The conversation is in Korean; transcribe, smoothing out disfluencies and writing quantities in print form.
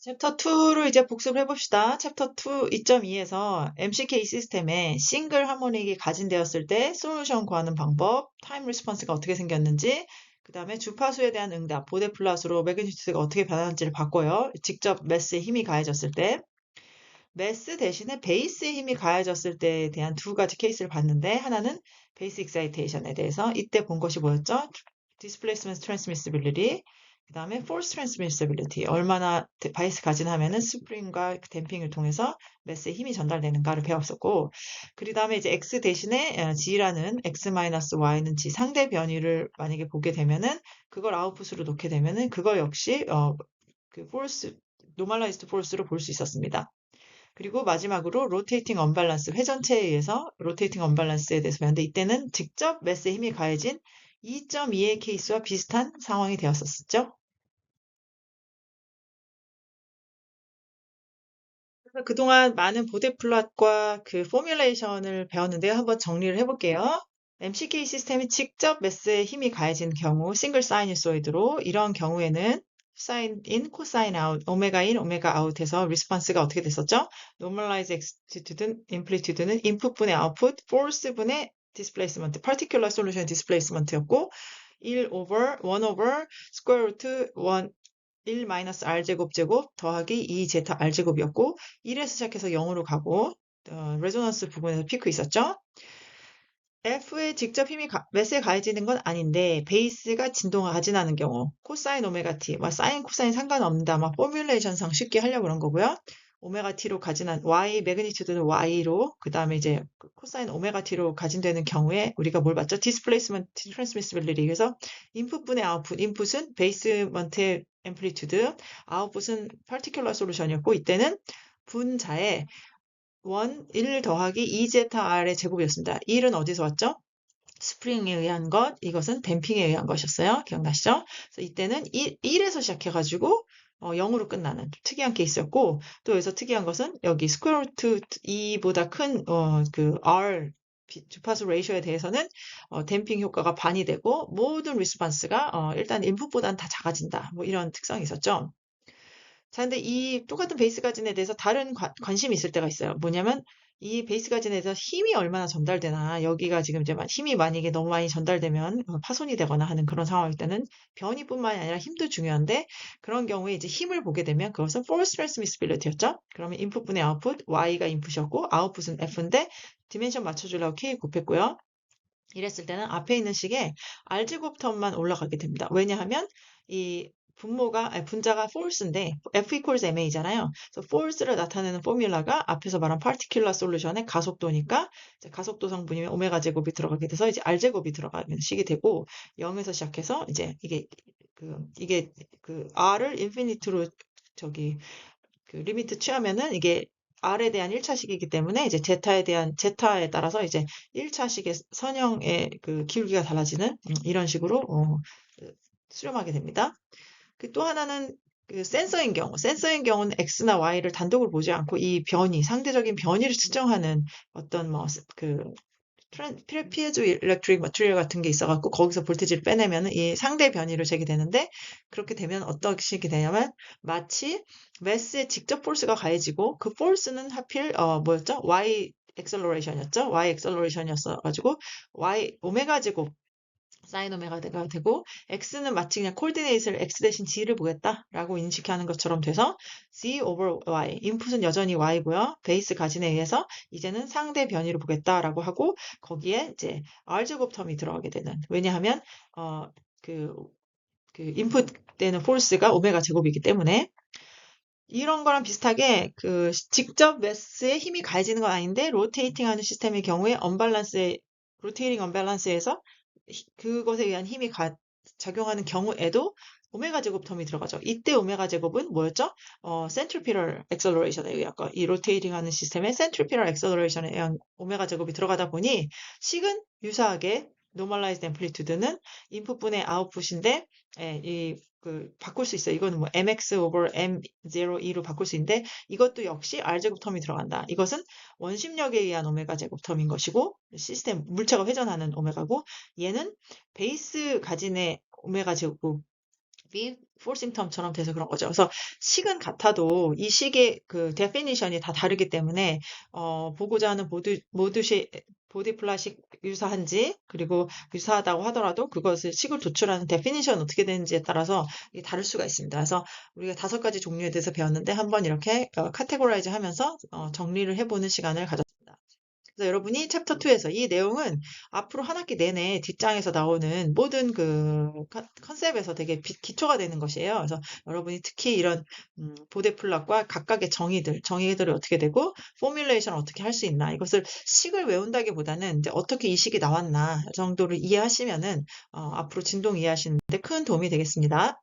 챕터 2를 이제 복습을 해봅시다. 챕터 2 2.2에서 MCK 시스템에 싱글 하모닉이 가진되었을 때 솔루션 구하는 방법, 타임 리스폰스가 어떻게 생겼는지, 그 다음에 주파수에 대한 응답, 보데 플러스로 매그니튜드가 어떻게 변하는지를 봤고요. 직접 매스에 힘이 가해졌을 때. 매스 대신에 베이스에 힘이 가해졌을 때에 대한 두 가지 케이스를 봤는데, 하나는 베이스 익사이테이션에 대해서 이때 본 것이 뭐였죠? 디스플레이스먼트 트랜스미시빌리티, 그 다음에 포스 트랜스미시빌리티, 얼마나 바이스 가진하면은 스프링과 댐핑을 통해서 매스에 힘이 전달되는가를 배웠었고, 그 다음에 이제 x 대신에 g라는 x-y는 g 상대 변위를 만약에 보게 되면은 그걸 아웃풋으로 놓게 되면은 그거 역시 그 포스 노멀라이즈드 포스로 볼 수 있었습니다. 그리고 마지막으로 로테이팅 언밸런스, 회전체에 의해서 로테이팅 언밸런스에 대해서 배웠는데 이때는 직접 매스에 힘이 가해진 2.2의 케이스와 비슷한 상황이 되었었죠. 그래서 그동안 많은 보데 플롯과 그 포뮬레이션을 배웠는데요. 한번 정리를 해볼게요. MCK 시스템이 직접 매스에 힘이 가해진 경우, 싱글 사이니소이드로 이런 경우에는 사인 인, 코사인 아웃, 오메가 인, 오메가 아웃해서 리스폰스가 어떻게 됐었죠? 노멀라이즈 엑스티튜드는 인플리튜드는 인풋분의 아웃풋, 포스분의 디스플레이스먼트, 파티큘러 솔루션 디스플레이스먼트였고 1 over 1 over 스퀘어 루트 1 마이너스 r제곱 제곱 더하기 2 제타 r제곱이었고 1에서 시작해서 0으로 가고 레조넌스 부분에서 피크 있었죠? F에 직접 힘이 매스에 가해지는 건 아닌데 베이스가 진동을 가진하는 경우 코사인 오메가 t, 사인 코사인 상관없는다. 포뮬레이션상 쉽게 하려고 그런 거고요. 오메가 t로 가진한 y 매그니튜드는 y로 그 다음에 이제 코사인 오메가 t로 가진되는 경우에 우리가 뭘 봤죠? 디스플레이스먼트 트랜스미시빌리티. 그래서 인풋분의 아웃풋, 인풋은 베이스먼트의 앰플리튜드, 아웃풋은 파티큘러 솔루션이었고 이때는 분자에 1 더하기 2제타 r의 제곱이었습니다. 1은 어디서 왔죠? 스프링에 의한 것, 이것은 댐핑에 의한 것이었어요. 기억나시죠? 그래서 이때는 1에서 시작해가지고 0으로 끝나는 좀 특이한 케이스였고 또 여기서 특이한 것은 여기 스퀘어 루트 2보다 큰 그 R 주파수 레이쇼에 대해서는 댐핑 효과가 반이 되고 모든 리스폰스가 일단 인풋보다는 다 작아진다. 뭐 이런 특성이 있었죠. 자, 근데 이 똑같은 베이스 가진에 대해서 다른 관심이 있을 때가 있어요. 뭐냐면 이 베이스 가진에 대해서 힘이 얼마나 전달되나. 여기가 지금 이제 힘이 만약에 너무 많이 전달되면 파손이 되거나 하는 그런 상황일 때는 변이뿐만이 아니라 힘도 중요한데 그런 경우에 이제 힘을 보게 되면 그것은 force transmissibility였죠. 그러면 인풋분의 아웃풋, y가 인풋이었고 아웃풋은 f인데 디멘션 맞춰주려고 k 곱했고요. 이랬을 때는 앞에 있는 식에 r제곱 텀만 올라가게 됩니다. 왜냐하면 이 분자가 force인데 F equals ma잖아요. 그래서 force를 나타내는 포뮬라가 앞에서 말한 particular solution의 가속도니까 이제 가속도 성분이면 오메가 제곱이 들어가게 돼서 이제 r 제곱이 들어가는 식이 되고 0에서 시작해서 이제 이게 그 r을 인피니트로 저기 그 리미트 취하면은 이게 R에 대한 1차식이기 때문에 이제 제타에 따라서 이제 1차식의 선형의 그 기울기가 달라지는 이런 식으로 수렴하게 됩니다. 그 또 하나는 그 센서인 경우는 X나 Y를 단독으로 보지 않고 이 상대적인 변이를 측정하는 어떤 피에조 일렉트릭 머티리얼 같은 게 있어갖고 거기서 볼테이지를 빼내면 이 상대 변이로 제기되는데 그렇게 되면 어떤 식이 되냐면 마치 매스에 직접 폴스가 가해지고 그 폴스는 하필 뭐였죠? Y 엑셀러레이션이었죠? Y 엑셀러레이션이었어가지고 Y 오메가 제곱 사인 오메가가 되고 x는 마치 그냥 코디네이트를 x 대신 g를 보겠다라고 인식하는 것처럼 돼서 g over y 인풋은 여전히 y고요. 베이스 가진에 의해서 이제는 상대 변이를 보겠다라고 하고 거기에 이제 r제곱 텀이 들어가게 되는 왜냐하면 어, 그, 그 인풋 되는 폴스가 오메가 제곱이기 때문에 이런 거랑 비슷하게 그 직접 매스에 힘이 가해지는 건 아닌데 로테이팅 하는 시스템의 경우에 로테이팅 언밸런스에서 그것에 의한 힘이 작용하는 경우에도 오메가 제곱 텀이 들어가죠. 이때 오메가 제곱은 뭐였죠? 센트리피럴 액셀러레이션에 의한 이 로테이팅 하는 시스템의 센트리피럴 액셀러레이션에 의한 오메가 제곱이 들어가다 보니 식은 유사하게 노멀라이즈드 앰플리튜드는 인풋분의 아웃풋인데 바꿀 수 있어요. 이거는 뭐 mx over m02로 바꿀 수 있는데 이것도 역시 r제곱 텀이 들어간다. 이것은 원심력에 의한 오메가 제곱 텀인 것이고 시스템 물체가 회전하는 오메가고 얘는 베이스 가진의 오메가 제곱이 be forcing term처럼 돼서 그런 거죠. 그래서 식은 같아도 이 식의 그 definition이 다 다르기 때문에 보고자 하는 보디 플라식 유사한지 그리고 유사하다고 하더라도 그것을 식을 도출하는 definition 어떻게 되는지에 따라서 이게 다를 수가 있습니다. 그래서 우리가 5가지 종류에 대해서 배웠는데 한번 이렇게 카테고라이즈 하면서 정리를 해보는 시간을 가졌습니다. 그래서 여러분이 챕터 2에서 이 내용은 앞으로 한 학기 내내 뒷장에서 나오는 모든 그 컨셉에서 되게 기초가 되는 것이에요. 그래서 여러분이 특히 이런 보데플락과 각각의 정의들이 어떻게 되고 포뮬레이션을 어떻게 할 수 있나 이것을 식을 외운다기보다는 이제 어떻게 이 식이 나왔나 정도를 이해하시면은 앞으로 진동 이해하시는데 큰 도움이 되겠습니다.